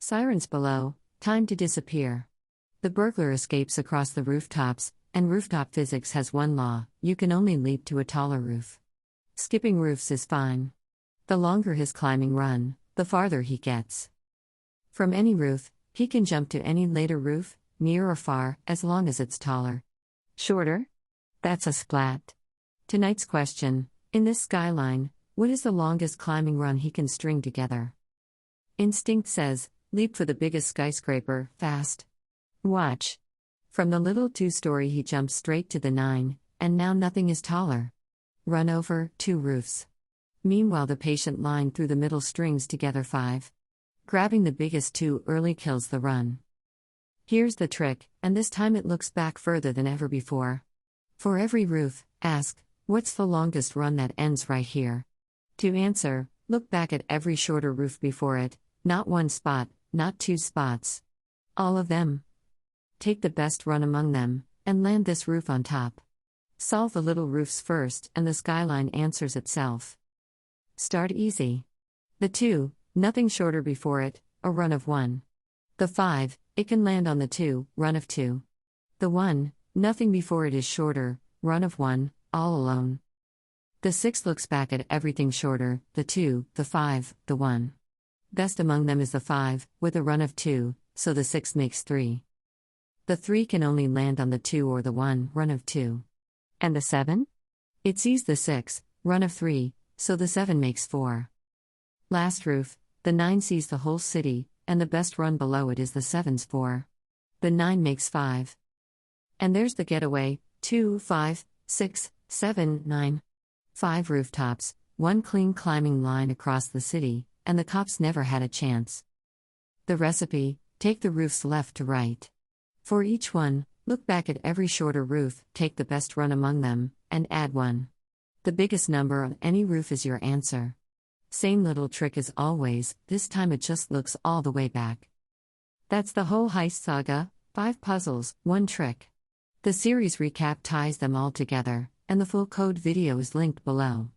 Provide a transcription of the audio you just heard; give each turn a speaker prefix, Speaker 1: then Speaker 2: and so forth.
Speaker 1: Sirens below, time to disappear. The burglar escapes across the rooftops, and rooftop physics has one law: you can only leap to a taller roof. Skipping roofs is fine. The longer his climbing run, the farther he gets. From any roof, he can jump to any later roof, near or far, as long as it's taller. Shorter? That's a splat. Tonight's question: in this skyline, what is the longest climbing run he can string together? Instinct says, leap for the biggest skyscraper, fast. Watch. From the little 2-story he jumps straight to the 9, and now nothing is taller. Run over 2 roofs. Meanwhile the patient line through the middle strings together 5. Grabbing the biggest 2 early kills the run. Here's the trick, and this time it looks back further than ever before. For every roof, ask, what's the longest run that ends right here? To answer, look back at every shorter roof before it, not 1 spot, not 2 spots. All of them. Take the best run among them, and land this roof on top. Solve the little roofs first, and the skyline answers itself. Start easy. The 2, nothing shorter before it, a run of 1. The 5, it can land on the 2, run of 2. The 1, nothing before it is shorter, run of 1, all alone. The 6 looks back at everything shorter, the 2, the 5, the 1. Best among them is the 5, with a run of 2, so the 6 makes 3. The 3 can only land on the 2 or the 1, run of 2. And the 7? It sees the 6, run of 3, so the 7 makes 4. Last roof, the 9 sees the whole city, and the best run below it is the 7's 4. The 9 makes 5. And there's the getaway: 2, 5, 6, 7, 9. 5 rooftops, 1 clean climbing line across the city, and the cops never had a chance. The recipe: take the roofs left to right. For each one, look back at every shorter roof, take the best run among them, and add 1. The biggest number on any roof is your answer. Same little trick as always, this time it just looks all the way back. That's the whole heist saga: 5 puzzles, 1 trick. The series recap ties them all together, and the full code video is linked below.